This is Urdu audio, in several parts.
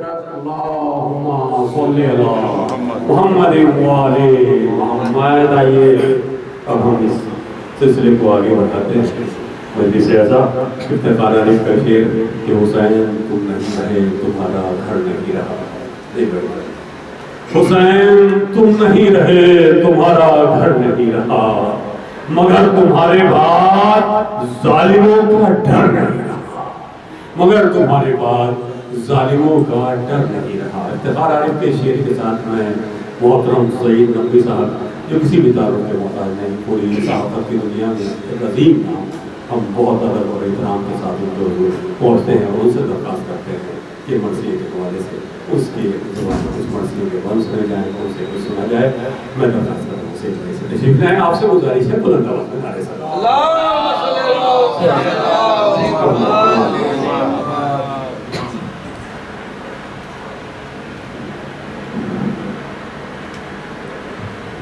اللہم صلی علی محمد وعلی محمد. آئیے اب ہم اس سلسلے کو آگے بڑھاتے ہیں. مجلس اعزا افتخار عارف کا شعر کہ حسین تم نہیں رہے تمہارا گھر نہیں رہا. حسین تم نہیں رہے تمہارا گھر نہیں رہا مگر تمہارے بعد ظالموں کا ڈر نہیں رہا. مگر تمہارے بعد ظالموں کا ڈر نہیں رہا. افتخار عارف کے شعر کے ساتھ میں محترم سعید نقوی صاحب جو کسی بھی تعارف کے محتاج نہیں, پوری صحافت کی دنیا میں ایک عظیم نام, ہم بہت ادب اور احترام کے ساتھ ان کو پہنچتے ہیں اور ان سے درخواست کرتے ہیں کہ مرثیے کے حوالے سے اس کی زبان میں کچھ مرثیوں کے بند سنے جائیں, ان سے کچھ سنا جائے. میں درخواست کرتا ہوں سے تشریف لائیں. آپ سے گزارش ہے بلند آواز میں نعرے سلام.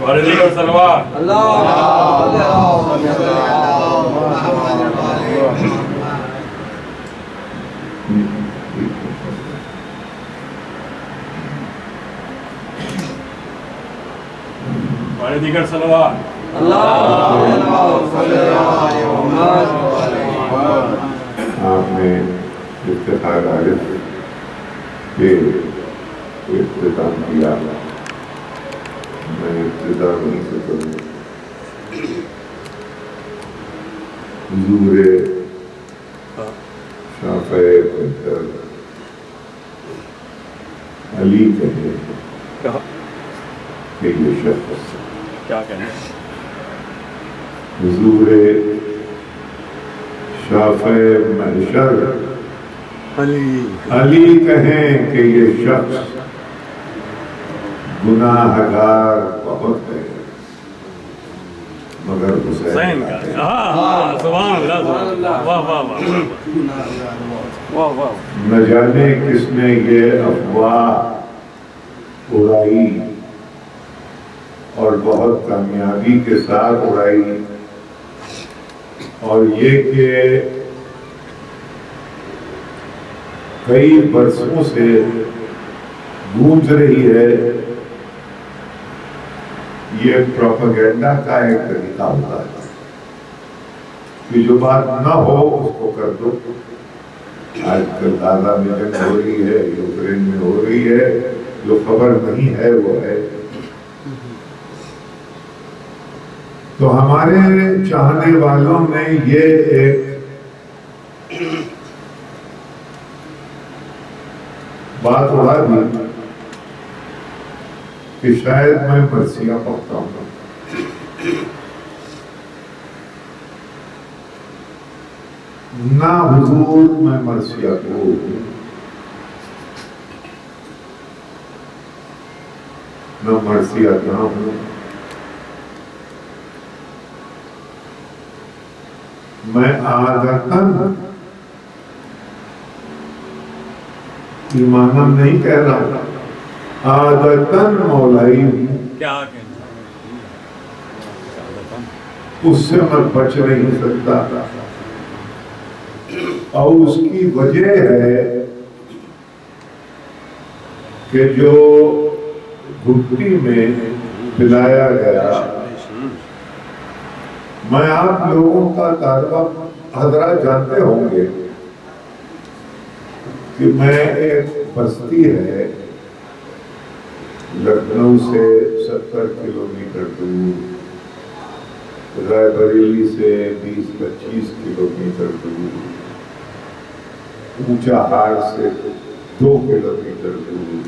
والدی کا سلوات. والدی کا سلوات. آپ نے افتخار عارف کے اختتام کیا. میں ابتدا نہیں سے کروں. حضور شافع بہتر علی کہے کہ یہ شخص کیا کہنا حضور شافع محشر علی کہیں کہ یہ شخص گناہ گار بہت ہے مگر حسین سبحان اللہ. واہ واہ واہ واہ. نہ جانے کس نے یہ افواہ اڑائی اور بہت کامیابی کے ساتھ اڑائی, اور یہ کہ کئی برسوں سے گونج رہی ہے. یہ پروپیگنڈا کا ایک طریقہ ہوتا ہے کہ جو بات نہ ہو اس کو کر دو. آج کل غزہ میں جنگ ہو رہی ہے, یوکرین میں ہو رہی ہے, جو خبر نہیں ہے وہ ہے. تو ہمارے چاہنے والوں نے یہ ایک بات اڑا دی کہ شاید میں مرثیہ پڑھتا ہوں. نہ حضور میں مرثیہ کو نہ مرثیہ نہ ہوں. میں عادتاً ایماناً نہیں کہہ رہا, عادتاً مولائی ہوں. کیا اس سے میں بچ نہیں سکتا, اور اس کی وجہ ہے کہ جو گھٹی میں پلایا گیا. میں آپ لوگوں کا تعارف حضرات جانتے ہوں گے کہ میں ایک بستی ہے لکھنؤ سے 70 کلومیٹر دور, رائے بریلی سے 20-25 کلومیٹر دور, اونچا ہاڑ سے 2 کلومیٹر دور.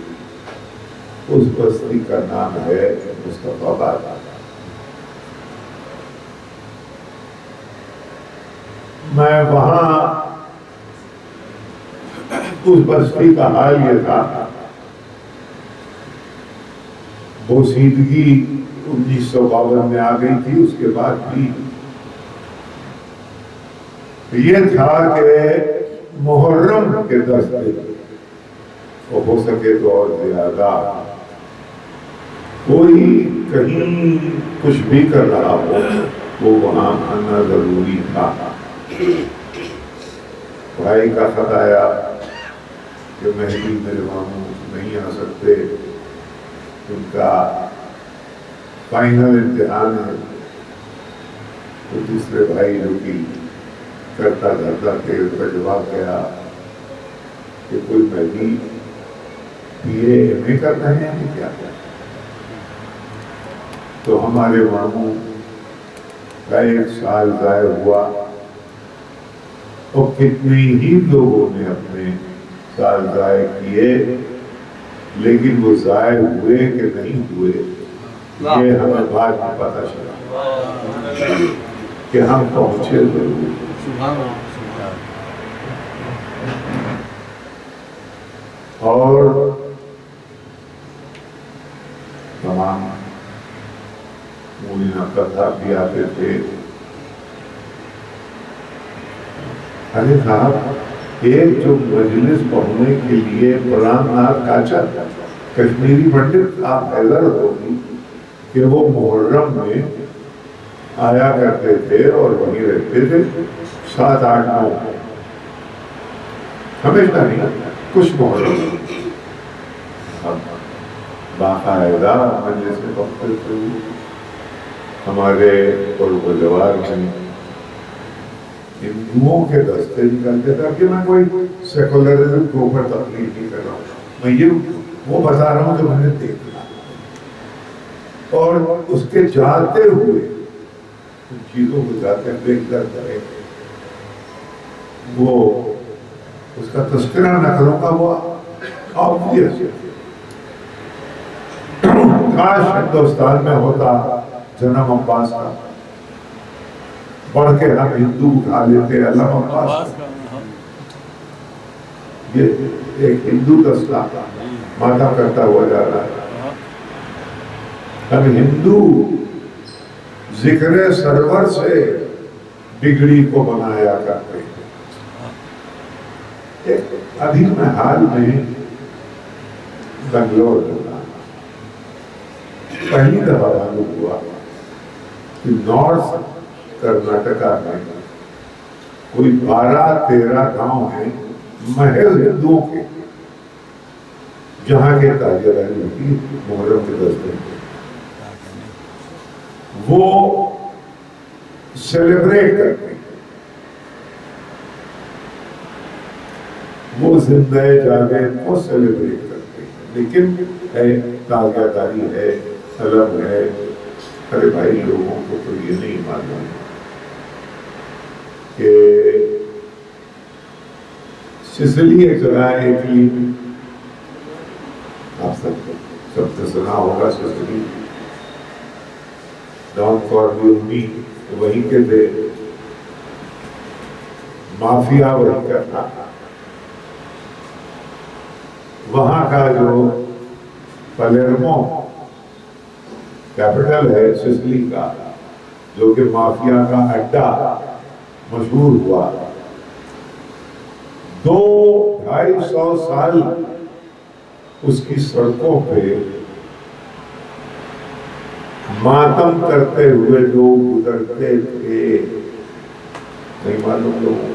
اس بستی کا نام ہے مصطفی آباد. میں وہاں اس بستی کا حال یہ تھا, بوسیدگی 1952 میں آ گئی تھی. اس کے بعد بھی یہ تھا کہ محرم کے 10 دن اور ہو سکے تو اور زیادہ کوئی کہیں کچھ بھی کر رہا ہو وہ وہاں آنا ضروری تھا. بھائی کا خط آیا کہ مہدی میرے ماموں نہیں آ سکتے، ان کا فائنل امتحان ہے۔ تو تیسرے بھائی جو کہ کرتا دھرتا تھے، اس کا جواب گیا کہ کوئی مہدی یہ ایم اے کرنا ہے یا نہیں کیا؟ تو ہمارے ماموں کا 1 سال ضائع ہوا، اور کتنے ہی لوگوں نے اپنے سال ضائع کیے، لیکن وہ ضائع ہوئے کہ نہیں ہوئے یہ ہمیں بعد میں پتہ چلا کہ ہم پہنچے ضرور۔ اور تمام مولنا کتھا بھی آتے تھے۔ ارے صاحب، ایک جو مجلس پڑھنے کے لیے برہان ناتھ کاچا کشمیری پنڈت، آپ حیدر ہوگی کہ وہ محرم میں آیا کرتے تھے اور وہیں رہتے تھے 7 8 9، ہمیشہ نہیں، کچھ محرم باقاعدہ مجلس میں پڑھتے تھے۔ ہمارے قرب و جوار میں ہندوؤں کے دستے نکلتے تھا کہ میں کوئی سیکولرزم کے اوپر تقریر نہیں کر رہا ہوں، میں یہ وہ بتا رہا ہوں جو میں نے دیکھا، اور اس کے جاتے ہوئے ان چیزوں کو جاتے ہوئے کرے وہ اس کا تذکرہ نہ کروں گا، وہ آبویس ہے۔ کاش ہندوستان میں ہوتا جنم عباس کا، پڑھ کے ہم ہندو اٹھا لیتے علم عباس کا۔ یہ ایک ہندو دستہ ماتا کرتا ہوا جا رہا ہے۔ ہم ہندو ذکر سرور سے بگڑی کو بنایا کرتے ہیں۔ ابھی میں حال میں بنگلور میں پہلی دفعہ معلوم ہوا کہ نارتھ کرناٹکا میں کوئی 12-13 گاؤں ہیں محض ہندوؤں کے، جہاں کے تاجرانی ہوتی محرم کے 10 دن وہ سیلیبریٹ کرتے ہیں، وہ زندہ جاوید کو سیلیبریٹ کرتے ہیں، لیکن ہے تازیہ داری ہے، علم ہے۔ ارے بھائی، لوگوں کو تو یہ نہیں معلوم کہ سسلی ایک جگہ ہے، اٹلی، آپ سب سے سنا ہوگا سسلی، ڈان کارلیونی وہیں کے تھے، مافیا وہیں کا تھا۔ وہاں کا جو پلیرمو کیپٹل ہے سسلی کا، جو کہ مافیا کا اڈا مشہور ہوا، 200-250 سال اس کی سڑکوں پہ ماتم کرتے ہوئے لوگ گزرتے تھے، نہیں معلوم لوگوں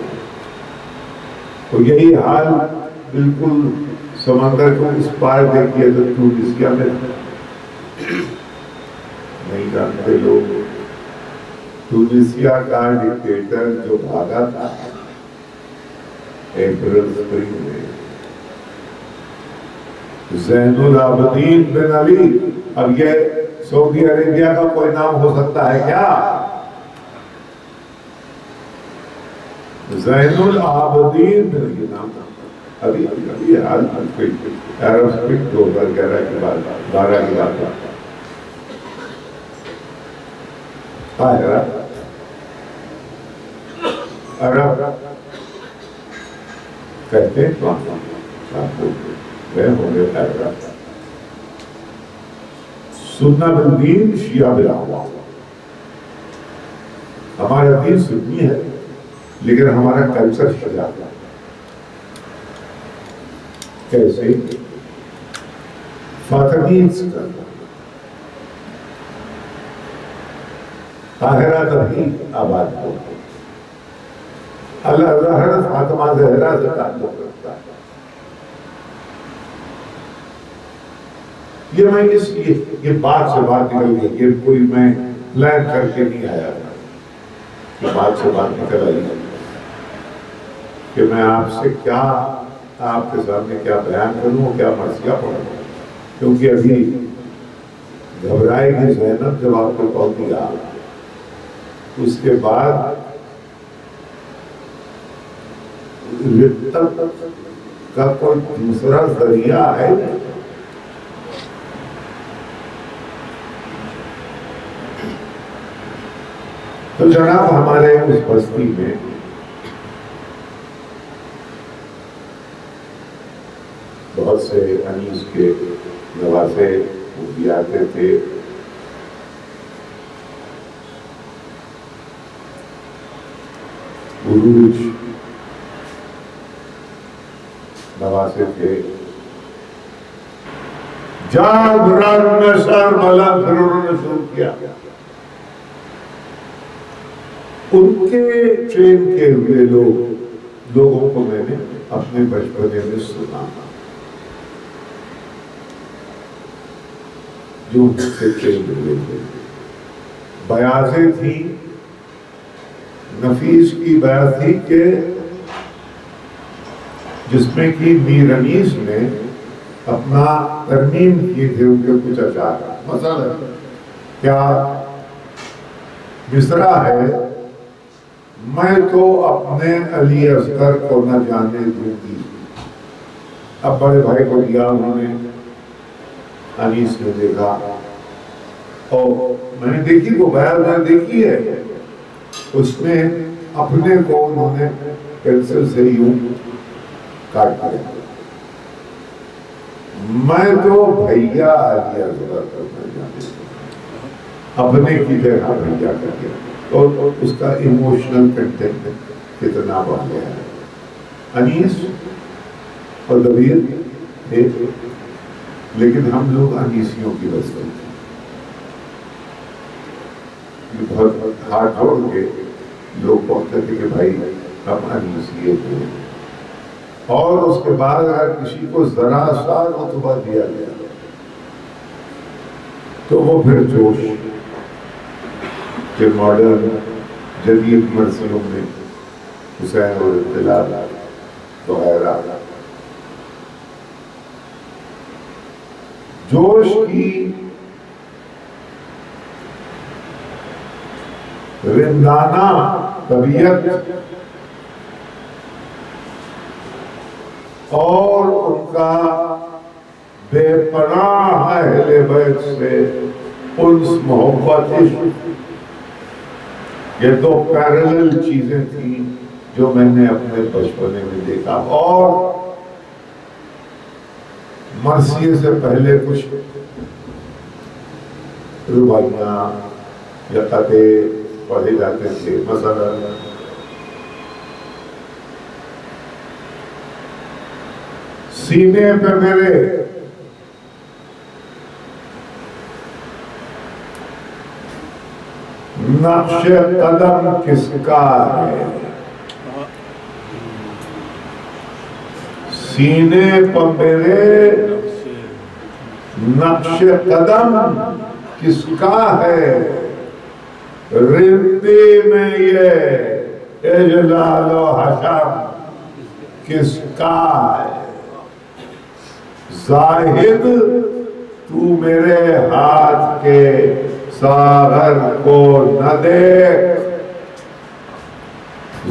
کو۔ یہی حال بالکل سمندر کو اس پار دیکھیے تو ٹونسیا میں نہیں جانتے لوگ۔ ٹونسیا کا ڈکٹیٹر جو بھاگا تھا اپریل اسپرنگ میں، زین العابدین بن علی، اب یہ سعودی عربیہ کا کوئی نام ہو سکتا ہے کیا؟ زین العابدین بن علی نام تھا۔ ابھی حال عرب اسپرنگ 2011 کے بعد 12 کی بات ہے۔ عرب کہتے ہیں تو آپ کو گئے ہوں گے عرب۔ سننا بالدین، شیعہ بلا ہوا۔ ہمارا دین سنی ہے لیکن ہمارا کلچر شیعہ ہے۔ کیسے؟ فاطمیین سے کرنا، طاہرہ تبھی آباد ہو، اللہ حضرت فاطمہ زہرا سے تعلق رکھتا ہے۔ یہ میں یہ بات سے بات نکل گئی، یہ کوئی میں پلان کر کے نہیں آیا تھا، یہ بات سے بات نکل آئی کہ میں آپ سے کیا، آپ کے سامنے کیا بیان کروں، کیا مرثیہ پڑھوں، کیونکہ ابھی گھبرائے گی زینب جب آپ کو پہنچ گیا، اس کے بعد رتب کا کوئی دوسرا ذریعہ ہے؟ تو جناب ہمارے اس بستی میں بہت سے انیس کے نوازے وہ بھی آتے تھے، عروج نوازے تھے، جان رات میں سر بلا پھر انہوں نے شروع کیا، ان کے ٹرین کے ہوئے لوگوں کو میں نے اپنے بچپنے میں سنا، جو ان سے ٹرین ہوئے تھے، بیاضیں تھی، نفیس کی بیعت تھی کہ جس میں کہ میر انیس نے اپنا ترمیم کیے تھے ان کے کچھ اشعار، مثلا کیا مصرع ہے، میں تو اپنے علی اصغر کو نہ جانے دوں گی، اب بڑے بھائی کو دیا انہوں نے، انیس نے دیکھا، اور میں نے دیکھی وہ بیان میں دیکھی ہے، اس میں اپنے کو انہوں نے پینسل سے یوں کاٹ دیا، میں تو بھیا علی اصغر کو نہ جانے دوں، اپنے کی جگہ بھیا کر دیا، اور اس کا ایموشنل کنٹینٹ کتنا بڑھ گیا ہے۔ انیس اور دبیر تھے، لیکن ہم لوگ انیسیوں کی بستی تھے، بہت ہاتھ جوڑ کے لوگ کہتے تھے کہ بھائی ہم انیسیے تھے، اور اس کے بعد اگر کسی کو ذرا سا رتبہ دیا گیا تو وہ پھر جوش کہ ماڈرن جدید مرثیوں میں حسین اور اطلاع وغیرہ جوش کی رندانہ طبیعت اور ان کا بے پناہ اہل بیت سے انس، محبت، عشق، یہ دو پیرلل چیزیں تھیں جو میں نے اپنے بچپنے میں دیکھا، اور مرثیے سے پہلے کچھ رباعیاں یا قطعے پڑھے جاتے تھے، مثلا سینے پہ میرے نقش قدم کس کا ہے، سینے پہ میرے نقش قدم کس کا ہے، رندی میں یہ اجلال و حشم کس کا ہے، زاہد تو میرے ہاتھ کے ساغر کو نہ دیکھ،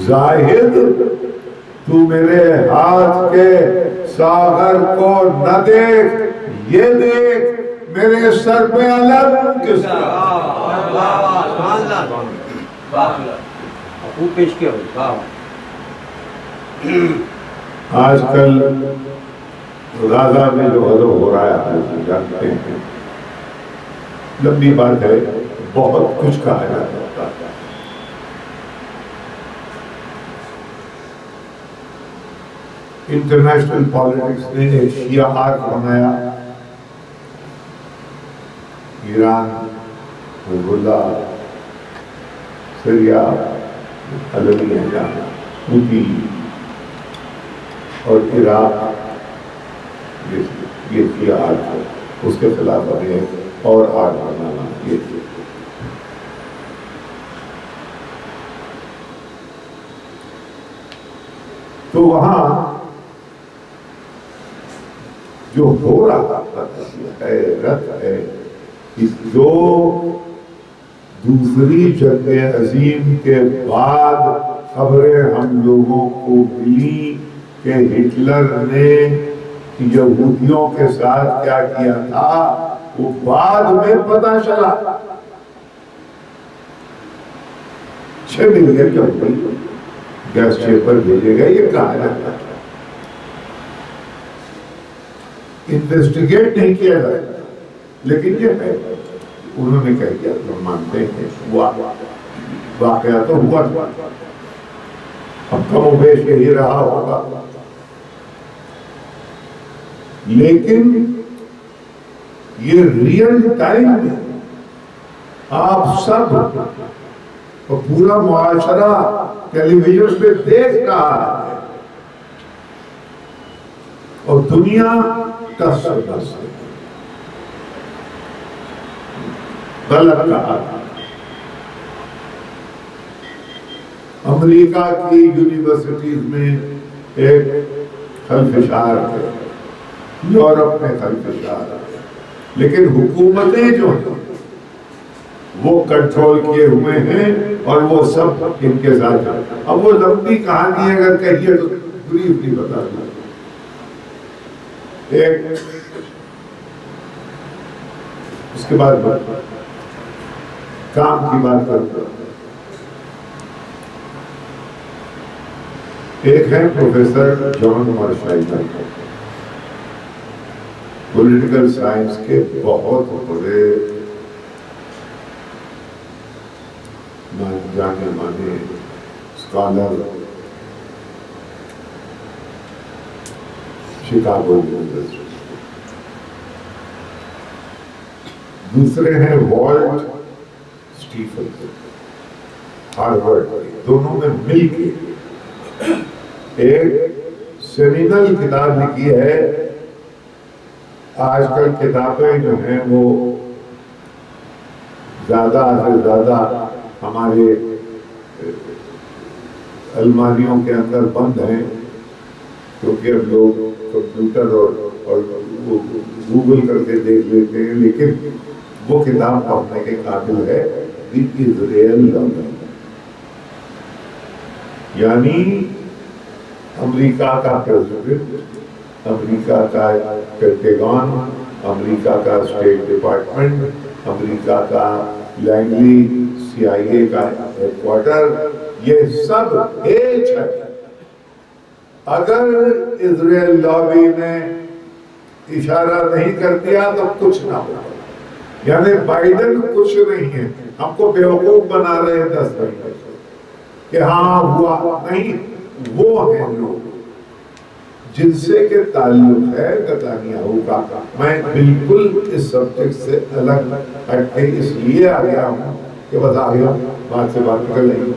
زاہد تو میرے ہاتھ کے ساغر کو نہ دیکھ، یہ دیکھ میرے سر پہ علم کس کا۔ آج کل غزہ میں جو غزہ ہو رہا ہے آپ جانتے ہیں، لمبی بات ہے، بہت کچھ کہا جاتا ہے، انٹرنیشنل پالیٹکس نے ایک شیعہ آرک بنایا، ایران، حزب اللہ، سیریا، علوی ہے جہاں، حوثی اور عراق، یہ شیعہ آرک ہے، اس کے خلاف ہمیں اور آگ بنانا یہ تھی۔ تو وہاں جو ہو رہا حیرت ہے کہ جو دوسری جنگ عظیم کے بعد خبریں ہم لوگوں کو ملی کہ ہٹلر نے یہودیوں کے ساتھ کیا کیا تھا، وہ بعد میں پتہ چلا 6 ملین یہودی گیس چیمبر بھیجے گئے۔ یہ کہا جاتا ہے، انویسٹیگیٹ نہیں کیا جاتا، لیکن یہ ہے انہوں نے کہہ دیا تو مانتے ہیں واقعہ تو ہوا تھا، اب کم و بیش یہی رہا ہوگا۔ لیکن یہ ریئل ٹائم میں آپ سب اور پورا معاشرہ ٹیلی ویژن پہ دیکھ رہا ہے اور دنیا ٹس ٹس غلط کہا۔ امریکہ کی یونیورسٹیز میں ایک خلفشار ہے، یورپ میں خلفشار ہے، لیکن حکومتیں جو ہیں وہ کنٹرول کیے ہوئے ہیں اور وہ سب ان کے ساتھ ہیں۔ اب وہ لمبی کہانی اگر کہیے تو بریفلی بتا دوں۔ ایک اس کے بعد کام کی بات کرتا ہوں۔ ایک ہے پروفیسر جان مارشال، پولیٹیکل سائنس کے بہت بڑے جانے مانے اسکالر، شکاگو یونیورسٹی۔ دوسرے ہیں والٹ اسٹیفن، ہارورڈ، دونوں میں مل کے ایک سیمینل کتاب لکھی ہے۔ آج کل کتابیں جو ہیں وہ زیادہ سے زیادہ ہمارے الماریوں کے اندر بند ہیں، کیونکہ اب لوگ کمپیوٹر اور گوگل کر کے دیکھ لیتے ہیں، لیکن وہ کتاب پڑھنے کے قابل ہے۔ دی اسرائیل یعنی امریکہ کا پریزیڈنٹ، امریکہ کا پینٹاگون، امریکہ کا اسٹیٹ ڈپارٹمنٹ، امریکہ کا لینگلی CIA کا ہیڈ کوارٹر، یہ سب ایک ہے۔ اگر اسرائیل لابی نے اشارہ نہیں کر دیا تو کچھ نہ ہوگا۔ یعنی بائیڈن کچھ نہیں ہے، ہم کو بیوقوف بنا رہے ہیں 10 مہینے کہ ہاں ہوا نہیں۔ وہ ہیں لوگ جن سے کہ تعلق ہے نتانیاہو کا۔ میں بالکل اس سبجیکٹ سے الگ ہٹ کے اس لیے آ گیا ہوں کہ بس آ گیا بات سے بات کر لیں،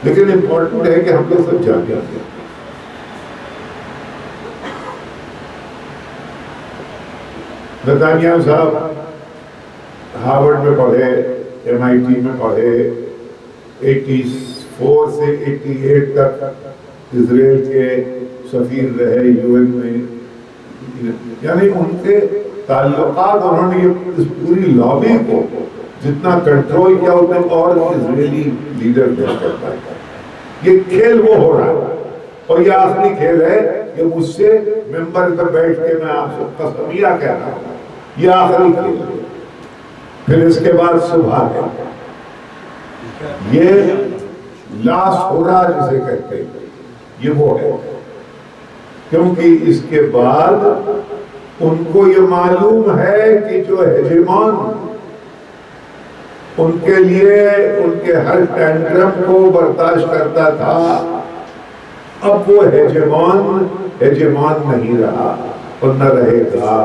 لیکن امپورٹنٹ ہے کہ ہم لوگ سب جانتے ہیں۔ نتانیاہو صاحب ہارورڈ میں پڑھے، MIT میں پڑھے، 84 سے 88 تک اسرائیل کے سفیر رہے UN میں۔ یعنی ان کے تعلقات، انہوں نے اس پوری لابی کو جتنا کنٹرول کیا اتنے اور اسرائیلی لیڈر نہیں کر پائے۔ یہ کھیل وہ ہو رہا ہے، اور یہ آخری کھیل ہے کہ مجھ سے ممبر پر بیٹھ کے میں آپ سے قسمیہ کہہ رہا ہوں، یہ آخری کھیل ہے۔ پھر اس کے بعد صبح ہے، یہ لاسٹ ہو رہا جسے کہتے ہیں، یہ وہ ہے، کیونکہ اس کے بعد ان کو یہ معلوم ہے کہ جو ہیجمان ان کے لیے ان کے ہر ٹینٹرم کو برداشت کرتا تھا، اب وہ ہیجمان نہیں رہا اور نہ رہے گا۔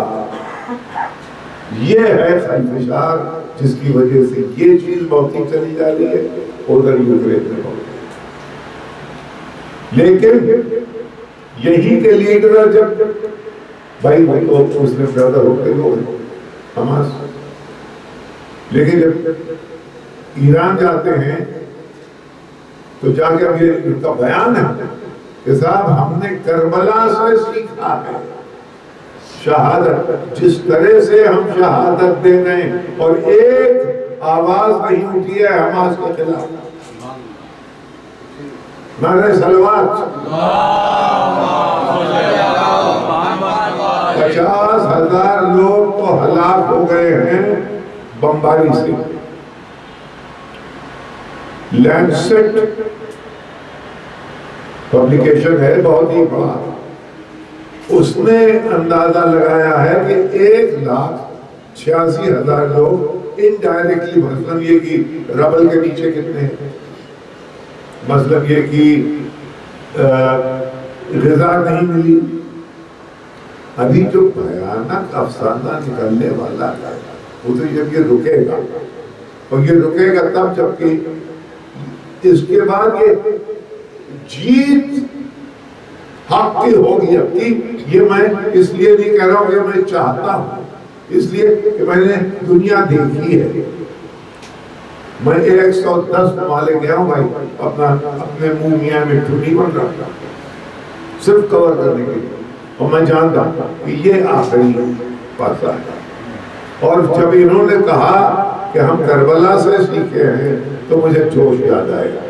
یہ ہے خلفشار جس کی وجہ سے یہ چیز بہتی چلی جا رہی ہے ادھر یوکرین میں۔ لیکن یہی کے لیڈر بھائی وہ تو مسلم برادر ہو گئے لوگ حماس، لیکن جب ایران جاتے ہیں تو جا کے اب یہ ان کا بیان ہے کہ صاحب ہم نے کربلا سے سیکھا ہے شہادت، جس طرح سے ہم شہادت دے رہے ہیں، اور ایک آواز نہیں اٹھی ہے حماس کے خلاف، نعرہ صلوات، 50,000 لوگ تو ہلاک ہو گئے ہیں بمباری سے۔ لینسٹ پبلیکیشن ہے بہت ہی بڑا، اس نے اندازہ لگایا ہے کہ 1,86,000 لوگ انڈائریکٹلی، مثلا یہ کہ ربل کے نیچے کتنے ہیں، مثلا یہ کہ غذا نہیں ملی۔ ابھی جو بھیانک افسانہ نکلنے والا ہے وہ تو جب یہ رکے گا، اور یہ رکے گا تب جب کہ اس کے بعد یہ جیت حق کی ہوگی۔ اب کی یہ میں اس لیے نہیں کہہ رہا ہوں کہ میں چاہتا ہوں، اس لیے کہ میں نے دنیا دیکھی ہے۔ میں 110 ممالک گیا ہوں بھائی، اپنے منہ میاں میں ٹھنی بن رہا صرف کور کرنے کے لیے، اور میں جانتا ہوں کہ یہ آخری پاسا ہے۔ اور جب انہوں نے کہا کہ ہم کربلا سے سیکھے ہیں تو مجھے جوش یاد آئے گا۔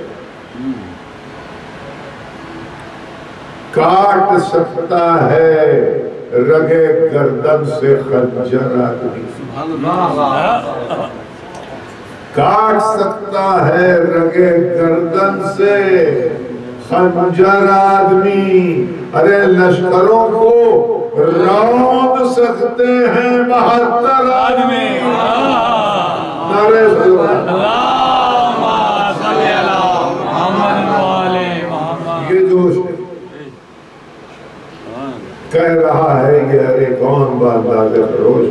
کاٹ سکتا ہے رگے گردن سے خنجر آدمی، کاٹ سکتا ہے رگے گردن سے خنجر آدمی، ارے لشکروں کو روند سکتے ہیں 72 آدمی۔ نعرہ صلوات، یہ جوش ہے، کہہ رہا ہے یہ ارے کون بانداز فروش،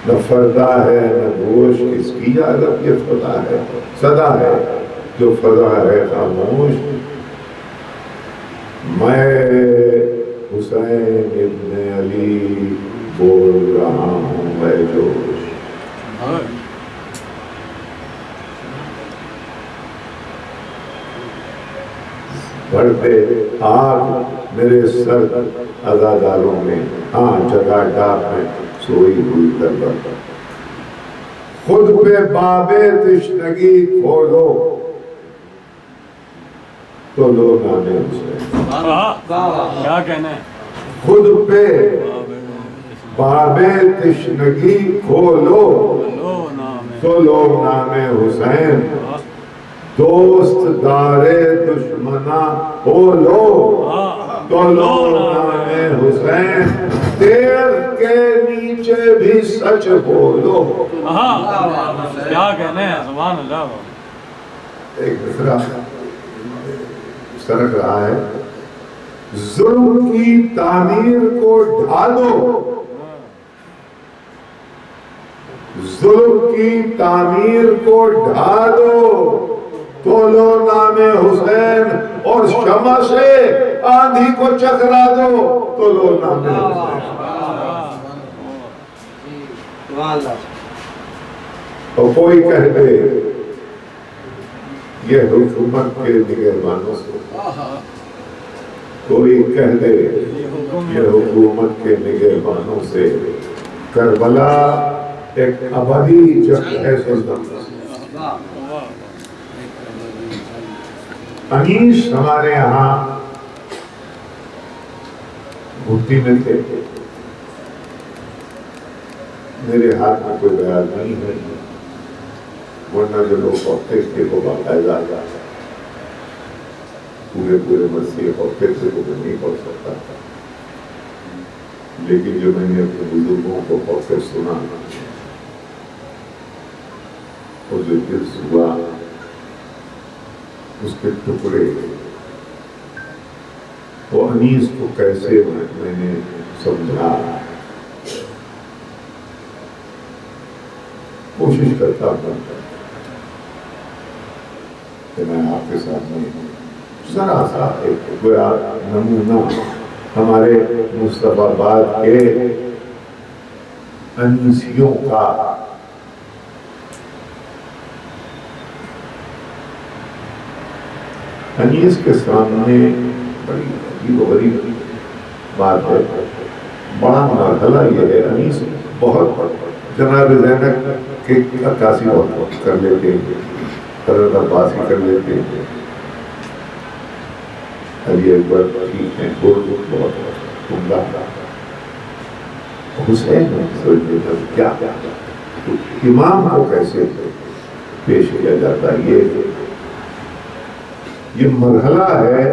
نہ فردا ہے نہ گوش، کس کی عادت یہ فضا ہے، صدا ہے جو فضا ہے خاموش۔ میں حسین ابن علی بول رہا ہوں میں جوش۔ بڑھتے آگ میرے سر عزاداروں میں، ہاں جگہ ڈاک میں سوئی ہوئی دربر، خود پہ باب تشنگی کھولو تو لو نام حسین۔ کیا کہنا ہے؟ خود پہ باب تشنگی کھولو تو لو نام حسین، دوست دارے دشمنا ہو لو تو لو نام حسین، تیر کے نیچے بھی سچ بولو۔ کیا کہنے ہیں، سبحان اللہ۔ ایک دوسرا سرک رہا ہے، ظلم کی تعمیر کو ڈھا دو، ظلم کی تعمیر کو ڈھا دو تو لو نام حسین، اور شمع سے آندھی کو چکرا دو تو لو نام حسین۔ اور کوئی کہہ دے یہ حکومت کے نگہبانوں سے، کوئی کہہ دے یہ حکومت کے نگہبانوں سے، کربلا ایک ابدی جنگ ہے سلطان۔ انیس ہمارے یہاں بھٹی میں تھے، میرے ہاتھ میں کوئی بیان نہیں ہے، ورنہ جو لوگ پڑھتے تھے وہ باقاعدہ پورے مسیح پڑھتے تھے وہ میں نہیں پڑھ سکتا تھا، لیکن جو میں نے اپنے بزرگوں کو پڑھتے سنا اور جو حفظ ہوا اس کے ٹکڑے، وہ انیس کو کیسے میں نے سمجھا، کوشش کرتا ہوں کہ میں آپ کے سامنے ذرا سا ایک گویا نمونہ ہمارے مصطفیٰ آباد کے انیسیوں کا انیس کے سامنے بڑی عجیب و غریب بات ہے، بڑا مرحلہ یہ ہے۔ انیس بہت جناب زینب کے عکاسی بہت کر لیتے ہیں، حضرت عباسی کر لیتے ہیں، علی اکبر ٹھیک ہیں، بہت عمدہ، حسین سوچتے ہیں کیا امام کو کیسے پیش کیا جاتا ہے۔ یہ مرحلہ ہے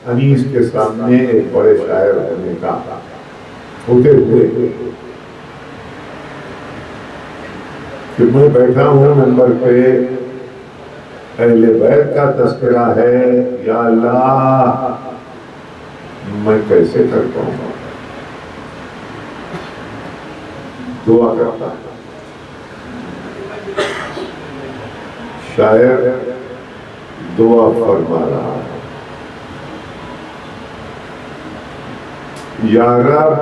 انیس کے سامنے ایک بڑے شاعر ہونے کا ہوتے ہوئے کہ میں بیٹھا ہوں منبر پہ، اہل بیت کا تذکرہ ہے، یا اللہ میں کیسے کرتا ہوں، دعا کرتا ہوں۔ شاعر دعا فرما رہا ہے، یا رب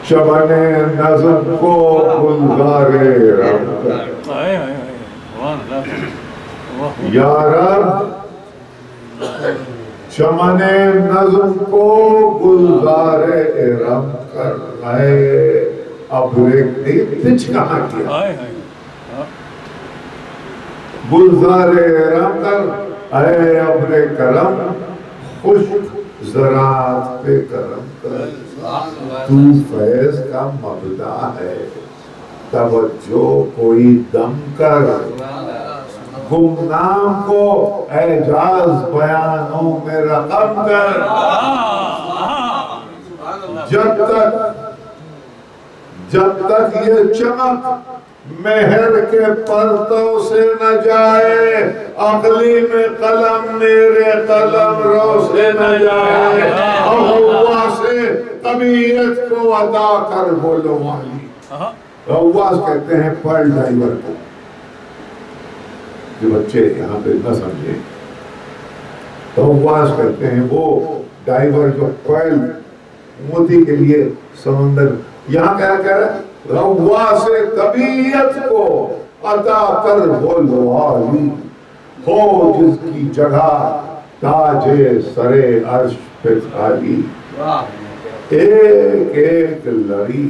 چمن نظم کو گلزار رحم کر، یا رب چمن نظم کو گلزار رحم کر، اے ابر پچ کہاں کیا، گلزار رحم کر، اے ابر کرم خشک زراعت پہ کرم کر، تو فیض کا مبدا ہے توجہ کوئی دم کر، گمنام کو اعجاز بیانوں میں رقم کر، جب تک یہ چمک مہر کے پرتوں سے نہ جائے، عقلی میں قلم میرے قلم رو سے نہ جائے، غواص سے طبیعت کو ادا کر بولو والی۔ غواص کہتے ہیں پرل ڈائیور کو، جو بچے یہاں پہ نہ سمجھیں، غواص کہتے ہیں وہ ڈائیور جو پرل موتی کے لیے سمندر، یہاں کیا کہہ رہا ہے، غواص طبیعت کو عطا کر بولو عالی، ہو جس کی جگہ تاج سرے عرش پہ خالی، ایک ایک لڑی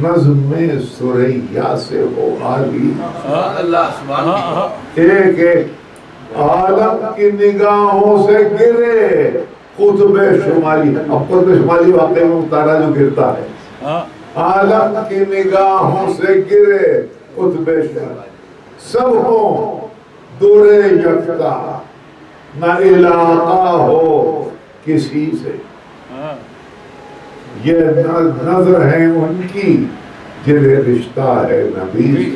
نظم سریا سے ہو عالی، ایک ایک عالم کی نگاہوں سے گرے قطب شمالی، اب قطب شمالی واقعی میں اتارا جو گرتا ہے، عالم کی نگاہوں سے گرے قطب شمالی، سب ہو دور یکتا نہ علاقہ ہو کسی سے، یہ نظر ہے ان کی جنہیں رشتہ ہے نبی سے۔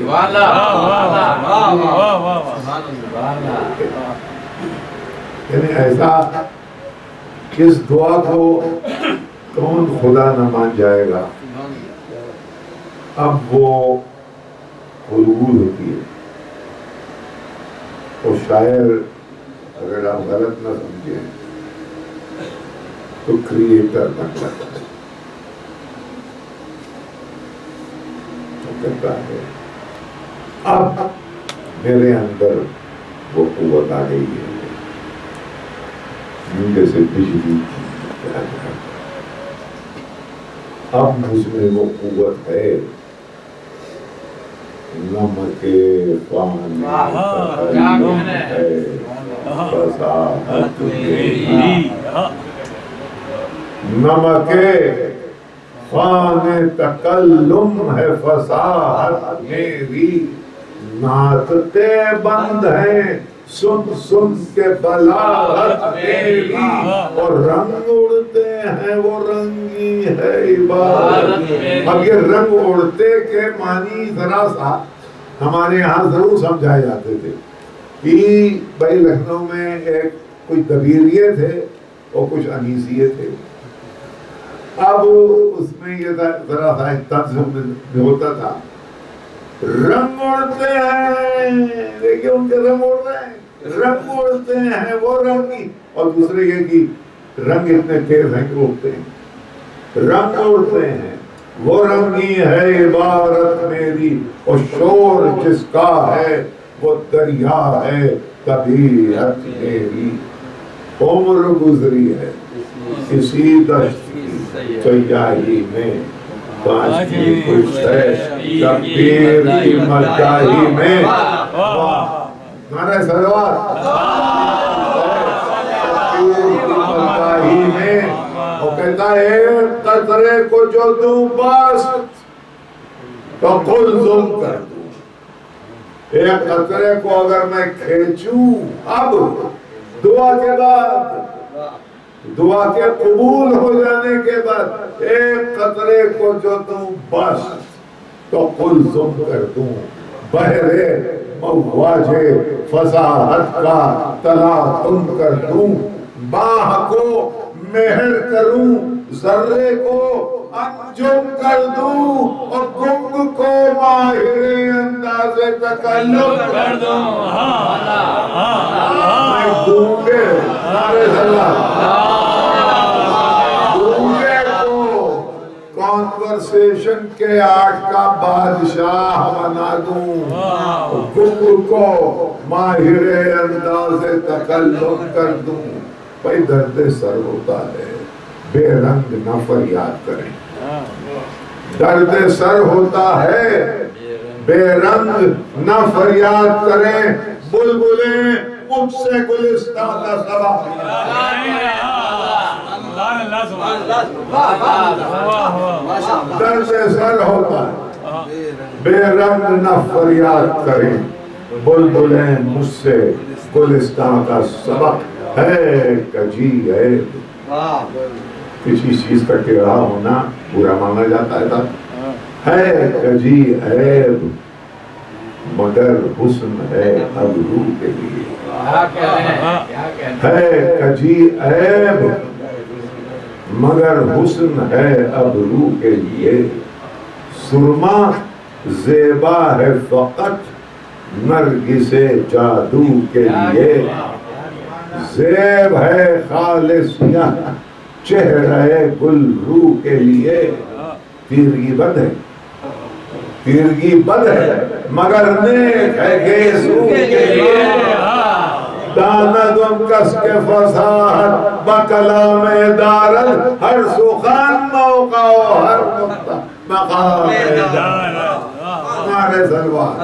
یعنی ایسا اس دعا کو کون خدا نہ مان جائے گا۔ اب وہ حلول ہوتی ہے، اور شاعر اگر آپ غلط نہ سمجھیں تو کریٹر بن جاتا ہے، تو کہتا ہے اب میرے اندر وہ قوت آ گئی ہے، جیسے بجلی، اب مجھ میں وہ قوت ہے، نمک پانی ہے فصاحت میری، نمک خوان تکلم ہے فصاحت میری، ناطقے بند ہیں سن سن کے بلاغت میری، اور رنگ اڑتے ہیں وہ رنگی ہے عبادت میری۔ اب یہ رنگ اڑتے کے معنی ذرا سا ہمارے یہاں ضرور سمجھائے جاتے تھے کہ بھائی لکھنؤ میں ایک کچھ دبیریے تھے اور کچھ انیسیے تھے، اب اس میں یہ ذرا سا طنز ہوتا تھا، رنگ اڑتے ہیں، دیکھیں ان کے رنگ اڑ رہے ہیں، رنگ اڑتے ہیں وہ رنگی، اور دوسرے یہ کہ رنگ اتنے تیز ہیں کہ اڑتے ہیں، رنگ اڑتے ہیں وہ رنگی ہے عبارت میری، اور شور جس کا ہے وہ دریا ہے طبیعت میری، عمر گزری ہے کسی دشت کی سیاہی میں، کاش کی خوش ہے شبیر کی مداحی میں، نعرہ سلوات، شبیر کی مداحی میں، وہ کہتا ہے قطرے کو جو دوں بس تو قلزم کر دوں، ایک قطرے کو اگر میں کھینچوں اب دعا کے بعد، دعا کے قبول ہو جانے کے بعد، ایک قطرے کو جو دوں بس تو قلزم کر دوں، بحرے مواج فصاحت کا تلاطم کر دوں، باہ کو مہر کروں ذرے کو انجم کر دوں، اور گنگ کو ماہر انداز تکلم کر دوں، میں گونگے نعرے گونگے کو کانورسیشن کے آرٹ کا بادشاہ بنا دوں، گنگ کو ماہر انداز تکلم کر دوں۔ بھائی درد سر ہوتا ہے، بے رنگ نہ فریاد کریں، درد سر ہوتا ہے بے رنگ نہ فریاد کریں، بلبلیں مجھ سے گلستان کا سبا، درد سر ہوتا ہے بے رنگ نہ فریاد کریں، بلبلیں مجھ سے گلستان کا سبق ہے کجی ہے، کسی چیز کا ٹیڑھا ہونا برا مانا جاتا ہے کجی عیب مگر حسن ہے اب روح کے لیے، ہے کجی عیب مگر حسن ہے اب روح کے لیے، سرما زیبا ہے فقط نرگس جادو کے لیے، زیب ہے خالص یہاں چہرہ گل روح کے لیے، تیرگی بد ہے، تیرگی بد ہے مگر نیک ہے گیسو کے لیے، داندم کس کے فصاحت بکلام دارت، ہر سخن موقع و ہر مقام دارت، ہمارے سلوات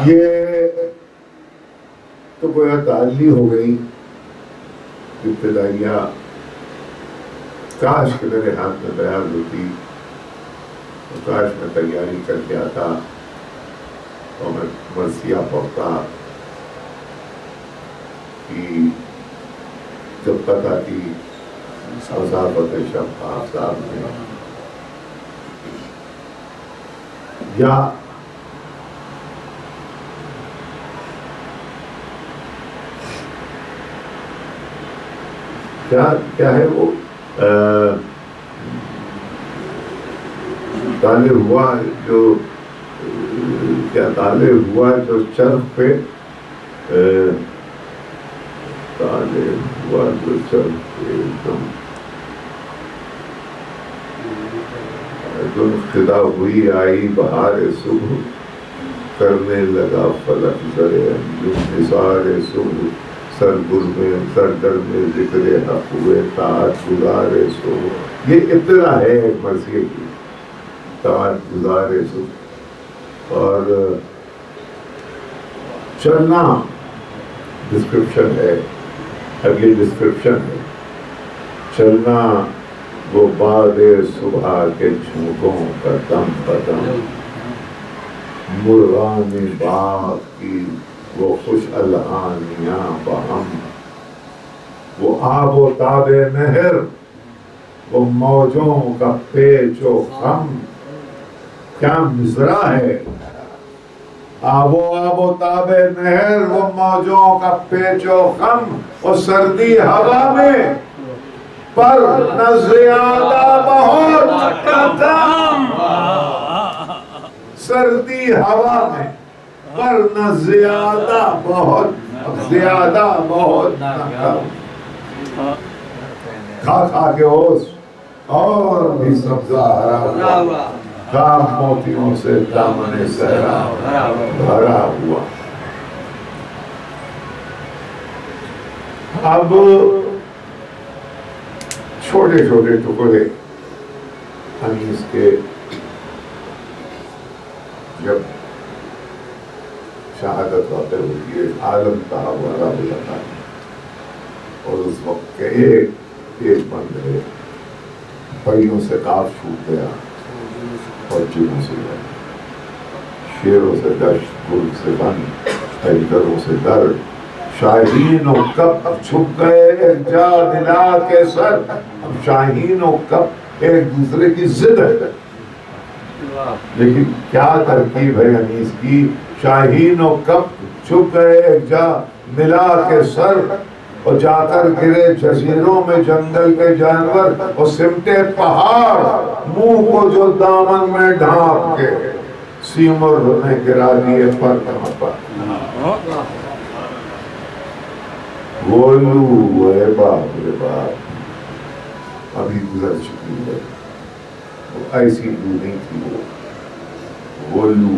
یہ تو گویا تعلی ہو گئی ابتدائیہ، کاش کہ میرے ہاتھ میں تیار ہوتی، کاش میں تیاری کر کے آتا اور میں مرثیہ پڑھتا کہ جب تک آتی وضاحت شب آفتاب میں، یا کیا ہے وہ طالب ہوا جو کیا طالب ہوا جو چرخ پہ طالب ہوا جو چرخ پہ دن خدا ہوئی آئی بہار صبح، کرنے لگا فلک زرے انجم نثار صبح، سرگر میں سرگر میں ذکر حق ہوئے طاعت گزار صبح، یہ ابتدا ہے ایک مرثیے کی، طاعت گزار صبح، اور چلنا ڈسکرپشن ہے، اب یہ ڈسکرپشن ہے، چلنا وہ باد صبح کے جھونکوں کا دم بدم، مرغان باغ کی وہ خوش الہانیاں بہم، وہ آب و تاب نہر، وہ موجوں کا پیچ و خم، کیا مصرع ہے، آب و تاب نہر، وہ موجوں کا پیچ و خم، اور سردی ہوا میں پر نہ زیادہ بہت کم، سردی ہوا میں، پر نہ زیادہ بہت، زیادہ بہت نہ کم، کھا کھا کے اوس اور بھی سبزہ ہرا ہوا، کام موتیوں سے دامن صحرا بھرا ہوا۔ اب چھوٹے چھوٹے ٹکڑے انیس کے جب شہادت واقع ہوتی ہے، عالم صاحب والا ہو جاتا ہے، اور اس وقت کے ایک بندے پریوں سے کاف چھوٹ گیا اور جنوں سے گیا، شیروں سے دشت، گرگ سے بند، پیکروں سے در، شاہین و کب چھپ گئے ایک جا دلا کے سر۔ اب شاہین و کب ایک دوسرے کی ضد ہے، لیکن کیا ترکیب ہے انیس کی، شاہین و کب چھپ گئے ایک جا ملا کے سر، اور جا کر گرے جزیروں میں جنگل کے جانور، اور سمٹے پہاڑ منہ کو جو دامن میں ڈھانپ کے، سیمر نے گرا دیے پر کہاں پر، گولو اے باپ رے باپ، ابھی گزر چکی ہے، ایسی دور نہیں تھی وہ گولو،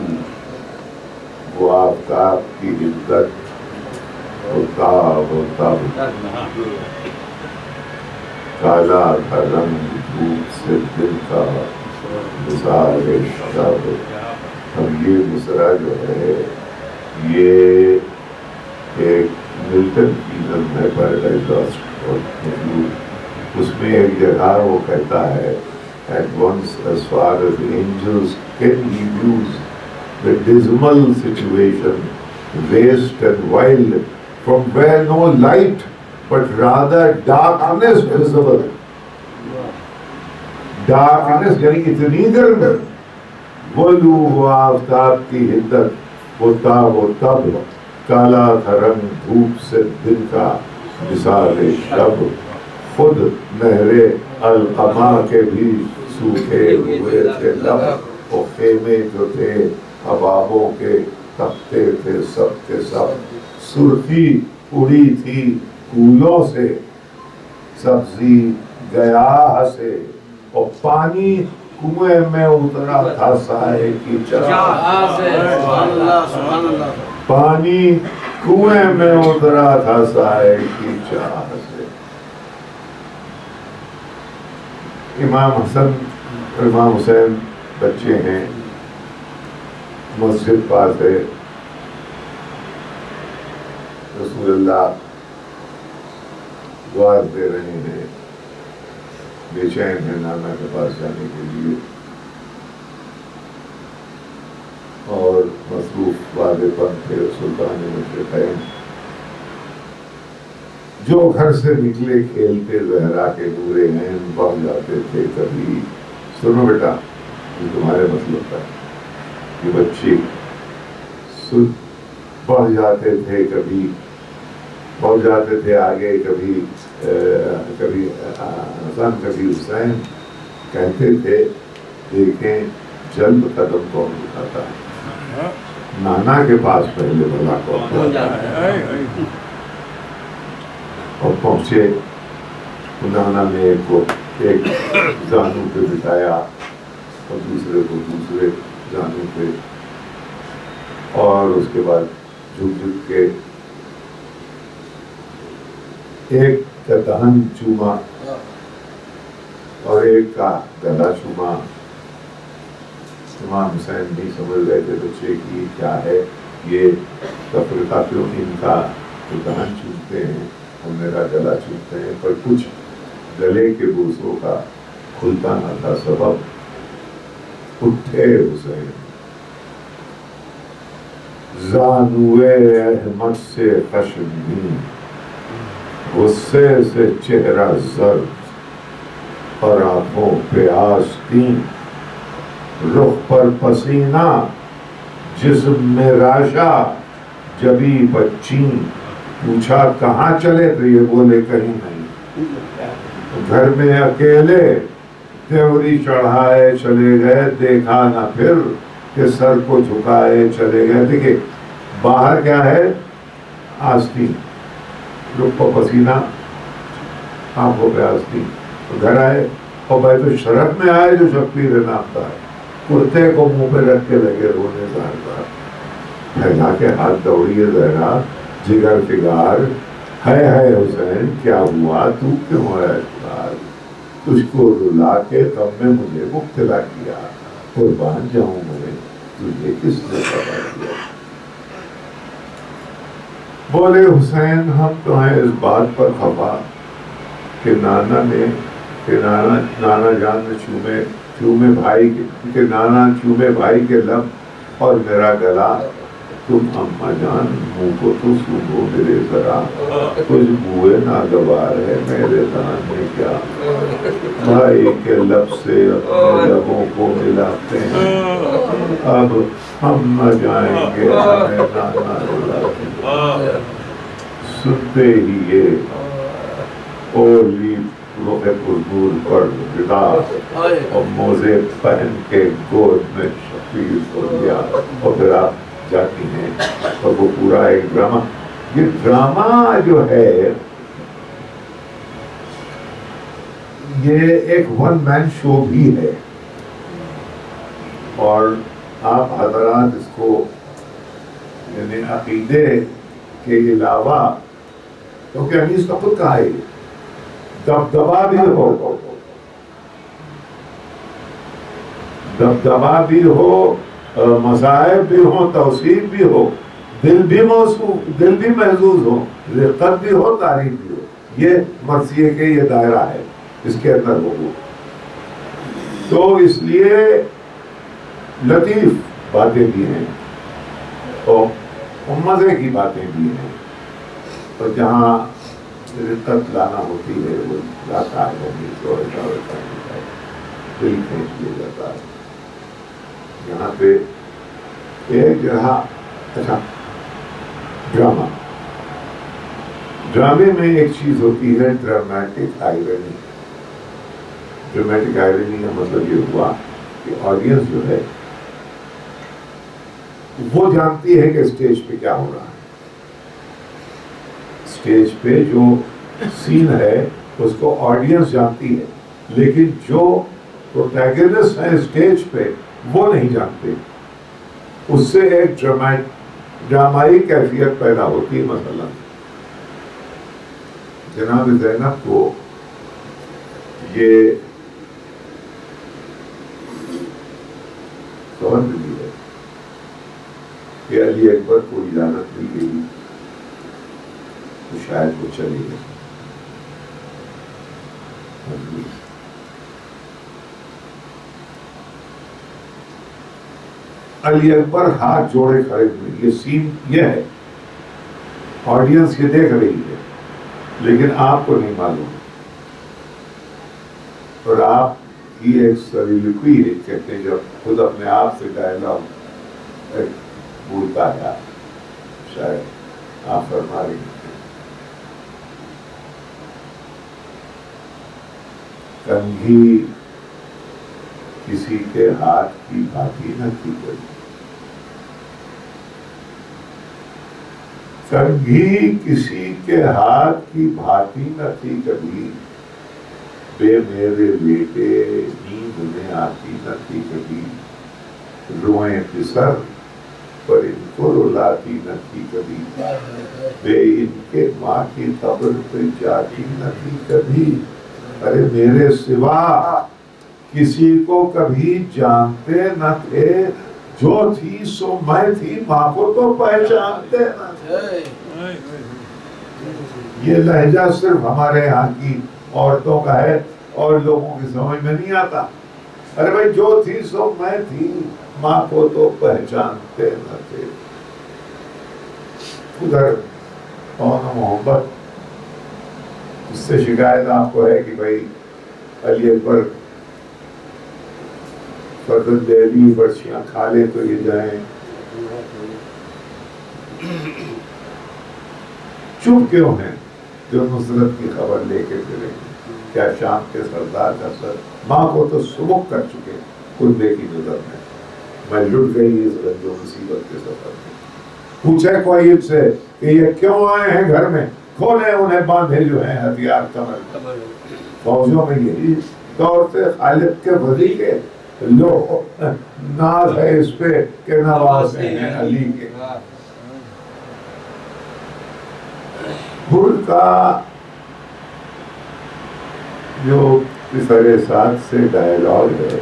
وہ آفتاب کی حدت ہوتا ہوتا کالا تھا رنگ دھوپ سے دل کا مثال شب۔ اب یہ مصرع جو ہے یہ ایک ملٹن کی نظم ہے، پیراڈائز لاسٹ، اور اس میں ایک جگہ وہ کہتا ہے at once as far as the angels can he views the dismal situation, waste and wild, from where no light but rather darkness visible. Darkness یعنی اتنی گرمی، غلو و آفتاب کی حدت، وہ تاب و تب، کالا تھا رنگ دھوپ سے دل کا مثال شب، خود نہرے القما کے بھی سوکھے ہوئے تھے لب، اور خیمے جو تھے حبابوں کے تختے تھے سب کے سب، سرخی اڑی تھی پھولوں سے، سبزی گیاہ سے، اور پانی کنویں میں اترا تھا سائے کی چاہ، پانی کنویں میں اترا تھا سائے کی چاہ سے۔ امام حسن امام حسین بچے ہیں، مسجد پاس ہے، رسول اللہ دعا دے رہے ہیں، بے چین ہے نانا کے پاس جانے کے لیے، اور مصروف والے پن تھے سلطان مشرقین، جو گھر سے نکلے کھیلتے زہرا کے نورے ہیں، بڑھ جاتے تھے کبھی، سنو بیٹا یہ تمہارے مطلب کا یہ بچے بڑھ جاتے تھے، کبھی بڑھ جاتے تھے آگے، کبھی حسن کبھی حسین، کہتے تھے دیکھیں جلد قدم کون اٹھاتا ہے، نانا کے پاس پہلے بھلا کون جاتا ہے۔ اور پہنچے، نانا نے ایک زانو پہ بٹھایا اور دوسرے کو دوسرے زانو پہ، اور اس کے بعد جھک جھک کے ایک کا دہن چوما اور ایک کا گلا چوما۔ امام حسین نہیں سمجھ رہے تھے بچے کی کیا ہے یہ تفریقہ، کیوں ان کا دہن چومتے ہیں اور میرا گلا چومتے ہیں، پر کچھ گلے کے بوسوں کا کھلتا نہ تھا سبب۔ اٹھے حسین زانوے احمد سے خشمگین، غصے سے چہرہ زرد اور آنکھوں پہ آستین، رخ پر پسینہ جسم میں راشا، جبی بچین۔ پوچھا کہاں چلے تو یہ بولے کہیں نہیں، گھر میں اکیلے تیوری چڑھائے چلے گئے، دیکھا نہ پھر کہ سر کو جھکائے چلے گئے. دیکھیے باہر کیا ہے؟ آستین، لب کو پسینہ، آنکھوں پہ آستین. گھر آئے اور بیت الشرف میں آئے جو شبیر نام تھا، کرتے کو منہ پہ رکھ کے لگے رونے زہرا. پھیلا کے ہاتھ دوڑیے زہرا جگر فگار، ہے حسین کیا ہوا تو کیوں ہے اشکار؟ تجھ کو رلا کے غم میں مجھے مبتلا کیا، قربان جاؤں میں تجھے کس نے پتا کیا. بولے حسین ہم تو ہیں اس بات پر خفا کہ نانا جان نے چومے بھائی کے نانا چومے بھائی کے لب اور میرا گلا. تم اماں جان منہ کو تو سونگو میرے ذرا، کچھ بوئے ناگوار ہے میرے دان میں کیا. بھائی کے لب سے اپنے لبوں کو ملاتے ہیں، اب ہم نہ جائیں گے ہمیں نانا رلاتے ہیں. سنتے ہی یہ اولی روح قربور پر گدا اور موزے پہن کے گود میں شفیع ہو گیا. اور پھر آپ جاتی ہیں اور وہ پورا ایک ڈرامہ. یہ ڈرامہ جو ہے یہ ایک ون مین شو بھی ہے، اور آپ حضرات اس کو یعنی عقیدے کے علاوہ، کیونکہ حدیث کا خود کہا ہے دبدبا بھی ہو، مصائب بھی ہو، توصیف بھی ہو، دل بھی محظوظ ہو، رقت بھی ہو، تعریف بھی ہو. یہ مرثیے کے یہ دائرہ ہے، اس کے اندر وہ. تو اس لیے لطیف باتیں بھی ہیں اور مزے کی باتیں بھی ہیں، اور جہاں رقت لانا ہوتی ہے وہ لاتا ہے، دل کھینچ لیا جاتا ہے. یہاں پہ ایک جگہ اچھا ڈرامے میں ایک چیز ہوتی ہے ڈرامیٹک آئرنی. ڈرامیٹک آئرنی کا مطلب یہ ہوا کہ آڈینس جو ہے وہ جانتی ہے کہ اسٹیج پہ کیا ہو رہا ہے. اسٹیج پہ جو سین ہے اس کو آڈینس جانتی ہے، لیکن جو پروٹیگنسٹ ہیں اسٹیج پہ وہ نہیں جانتے. اس سے ایک ڈرامائی کیفیت پیدا ہوتی ہے. مثلا جناب زینب کو یہ خبر ملی ہے کہ علی اکبر کو اجازت مل گئی تو شاید وہ چلی گئی. علی اکبر ہاتھ جوڑے کھڑے ہوئے. یہ سین یہ ہے، آڈینس یہ دیکھ رہی ہے لیکن آپ کو نہیں معلوم. اور آپ کی ایک سریلکوی کہتے ہیں جب خود اپنے آپ سے ڈائلاگ بولتا ہے، شاید آپ فرما رہی ہیں کنگھی کسی کے ہاتھ کی بھاتی نہ تھی کبھی، کنگھی کسی کے ہاتھ کی بھاتی نہ تھی کبھی، بے میرے بیٹے نیند میں آتی نہ تھی کبھی، روئیں پسر پر ان کو رلاتی نہ تھی کبھی، بے ان کے ماں کی قبر پہ جاتی نہ تھی کبھی. ارے میرے سوا کسی کو کبھی جانتے نہ تھے، جو تھی سو میں تھی، ماں کو تو پہچانتے نہ تھے. یہ لہجہ صرف ہمارے یہاں کی عورتوں کا ہے اور لوگوں کی سمجھ میں نہیں آتا. ارے بھائی جو تھی سو میں تھی، ماں کو تو پہچانتے نہ تھے. ادھر کون محبت، اس سے شکایت آپ کو ہے کہ بھائی علی اکبر فردن دہلی برچیاں کھا لے تو یہ جائیں. چپ کیوں ہیں جو نصرت کی خبر لے کے پھریں؟ کیا شام کے سردار کا سر ماں کو تو سبک کر چکے کنبے کی نظر میں. میں لٹ گئی اس گنج و مصیبت کے سفر میں. پوچھے کوئی ان سے کہ یہ کیوں آئے ہیں گھر میں؟ کھولے انہیں باندھے جو ہیں ہتھیار کمر. فوجوں میں یہی دور سے خالد کے ولی کے لو ناز ہے اس پہ کہ نوازے ہیں علی کے. حر کا جو پسر ساتھ سے ڈائیلاگ ہے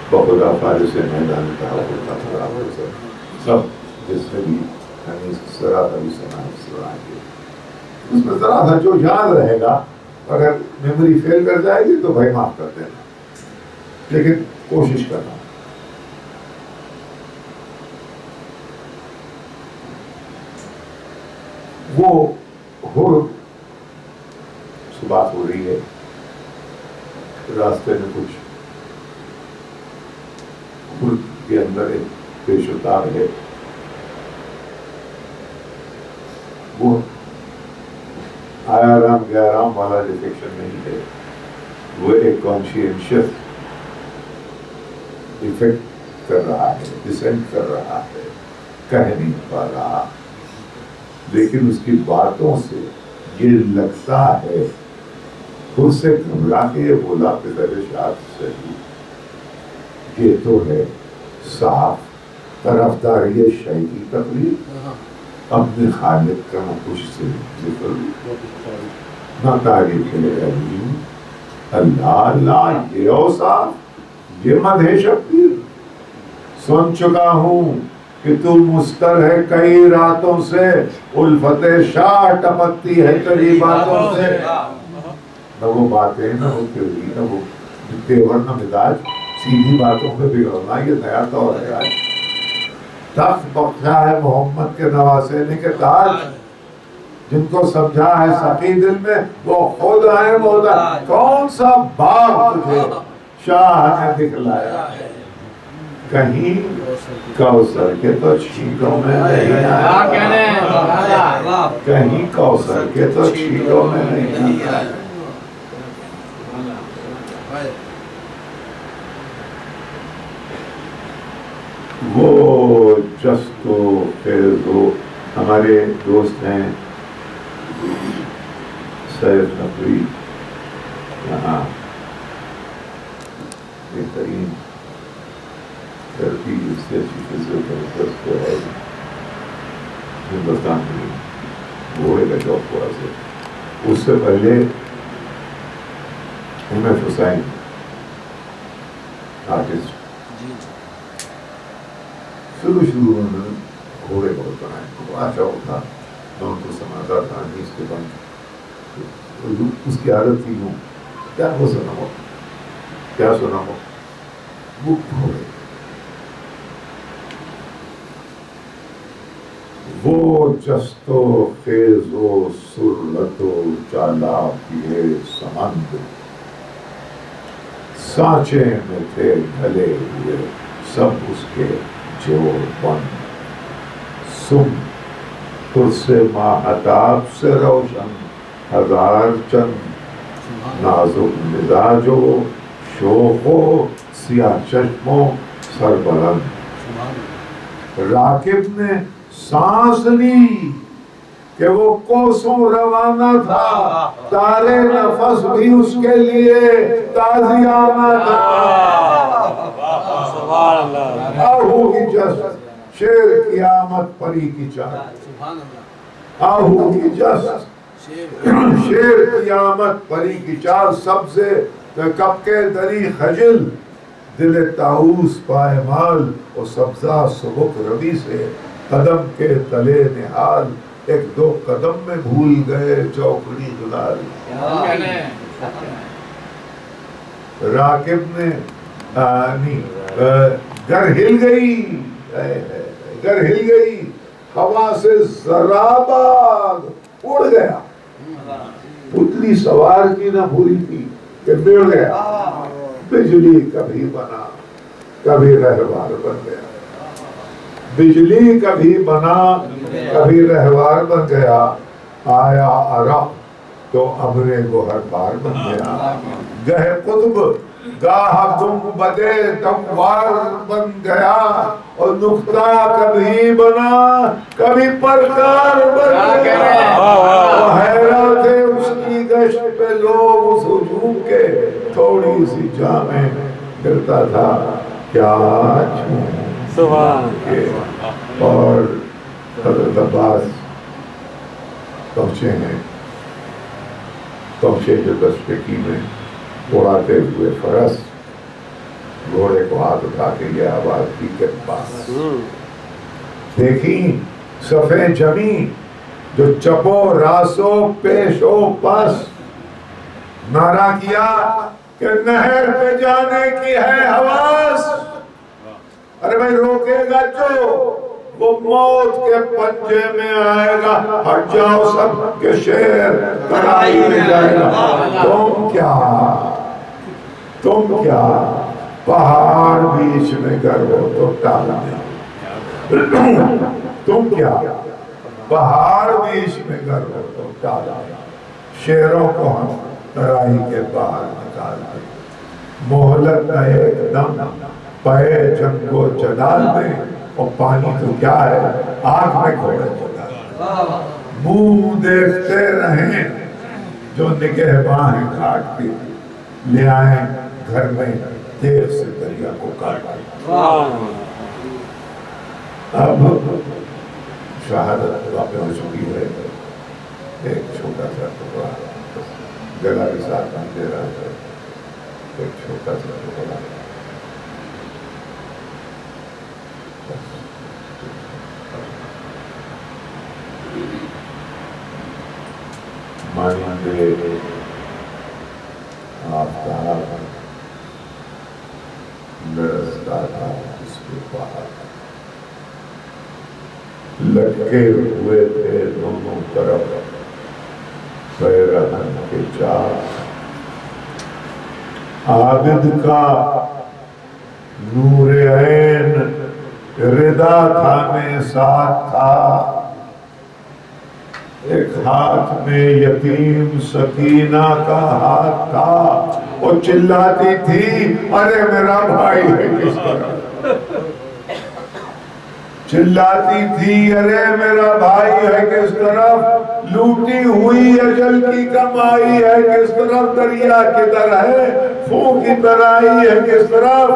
بخدا فارس میدان کا ہوتا تھا سب جس سے بھی ذرا بھی سنا اس میں ذرا سا جو یاد رہے گا. اگر میموری فیل کر جائے گی تو بھائی معاف کر دینا, لیکن کوشش کرنا. وہ حر سے بات ہو رہی ہے, راستے میں کچھ حر کے اندر ایک پیش اتار ہے. وہ آیا رام گیا رام والا ڈیفیکشن نہیں ہے, وہ ایک کانشیئنشس ڈیفیکٹ کر رہا ہے, ڈسینٹ کر رہا ہے, کہہ نہیں پا رہا, لیکن اس کی باتوں سے یہ لگتا ہے. خود سے گھبرا کے یہ بولا پدر شاد صحیح, یہ تو ہے صاف طرفداری شیعی کی تقریر, اپنے خالق کا کچھ سے ذکر نہ تعریف علیم اللہ اللہ یہ اوصاف یہ مدح شبیر. سن چکا ہوں کہ تو مستر ہے کئی راتوں سے, الفت شاہ ٹپکتی ہے تیری باتوں سے. نہ وہ باتیں نہ وہ تیوری نہ وہ تیور نہ مزاج, سیدھی باتوں پہ بگڑنا یہ نیا طور ہے. تخت بخشا ہے محمد کے نواسینے کے تاج, جن کو سمجھا ہے سخی دل میں وہ خود ہیں محتاج. کون سا باغ تجھے شاہ نے دکھلایا, کہیں کوثر کے تو چھینٹوں میں نہیں آیا, کہیں کوثر کے تو چھینٹوں میں نہیں آیا. وہ جست و فیض و ہمارے دوست ہیں سید نقوی, یہاں بہترین تربی اس سے اچھی فزیوتھراپسٹ ہے ہندوستان میں, گھوڑے کا شوق ہوا سے. اس سے پہلے ایم ایف حسین آرٹسٹ, شروع میں گھوڑے بہت بنائے, بڑا شوق تھا, میں ان کو سماتا تھا اس کے بعد اس کی عادت تھی وہ کیا ہو سنا ہو کیا سنا ہو وہ گھوڑے. وہ جست و خیز و سرعت و چالاک یہ سمند سانچے میں تھے ڈھلے ہوئے سب اس کے جوڑ بند. سم خود سے ماہتاب سے روشن ہزار چند نازک مزاج و شوق و سیاہ چشموں سر بلند. راکب نے سانس لی کہ وہ کوسوں روانہ تھا, تارے نفس بھی اس کے لیے تازیانہ تھا. آہو کی جست شیر کی آمد پری کی چال, آہو کی جست شیر کی آمد پری کی چال. سب سے کب کے دری خجل دل طاؤس پائمال, اور سبزہ سبک ربی سے قدم کے تلے نہال. ایک دو قدم میں بھول گئے چوکڑی دلال. راکب نے گر ہل گئی, گر ہل گئی ہوا سے ذرا باغ اڑ گیا. پتلی سوار کی نہ بھولی تھی کہ بڑھ گیا. بجلی کبھی بنا کبھی رہوار بن گیا, بجلی کبھی بنا کبھی رہوار بن گیا. آیا عرق تو ابرے گوہر بار بن گیا. گہ قطب گاہ گنبدِ دوار بن گیا اور نقطہ کبھی بنا کبھی پرکار بن گیا. وہ حیران تھے اس کی گشت پہ لوگ اس ہجوم کے. تھوڑی سی جا میں گرتا تھا کیا چھوں سبحان کے. اور حضرت عباس پہنچے ہیں. پہنچے جو دستگی میں اڑاتے ہوئے فرس گھوڑے کو ہاتھ اٹھا کے یہ آواز دی کے پاس دیکھیں صفیں جمی جو چپو راسو پیشو پاس. نعرہ کیا کہ نہر پہ جانے کی ہے حواس. ارے بھائی روکے گا جو وہ موت کے پنجے میں آئے گا. ہٹ جاؤ سب کے شیر ترائی میں جائے گا. تم کیا پہاڑ بیچ میں گر ہو تو ٹال دیں. تم کیا پہاڑ بیچ میں گر ہو تو ٹال دیں. شیروں کو ہم ترائی کے باہر نکال دیں. مہلت کا ایک دم پے جنگ و جدال میں. اور پانی تو کیا ہے آگ میں گھوڑے چلا. منہ دیکھتے رہیں جو نگہباں ہیں گھاٹ کی لے آئیں گھر میں دیر سے دریا کو کاٹ. اب شہادت واقع ہو چکی ہے. ایک چھوٹا سا ٹکڑا جگہ کے ساتھ نہیں دے رہا ہے. ایک چھوٹا سا ٹکڑا مانندے آفتاب لرزتا تھا اس کے باہر. لٹکے ہوئے تھے دونوں طرف پیرہن کے چار. عابد کا نور عین ردا تھامے ساتھ تھا. ایک ہاتھ میں یتیم سکینہ کا ہاتھ تھا. وہ چلاتی تھی ارے میرا بھائی ہے کس طرف. چلاتی تھی ارے میرا بھائی ہے کس طرف. لوٹی ہوئی اجل کی کمائی ہے کس طرف. دریا کدھر ہے خون کی ترائی ہے کس طرف.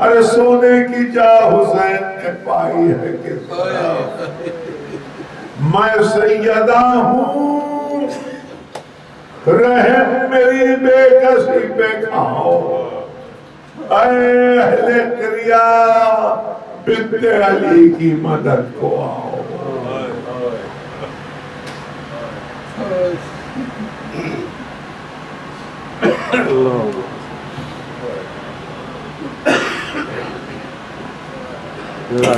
ارے سونے کی جا حسین نے پائی ہے کس طرف. میں سیدہ ہوں رحم میری بے کسی پہ کھاؤ. اے اہل کریا بنت علی کی مدد کو آؤ. گلا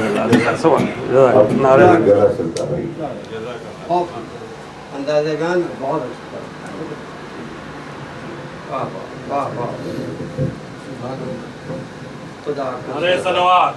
چلتا بھائی. اندازے گان بہت اچھا. واہ واہ واہ. خدا ارے صلوات.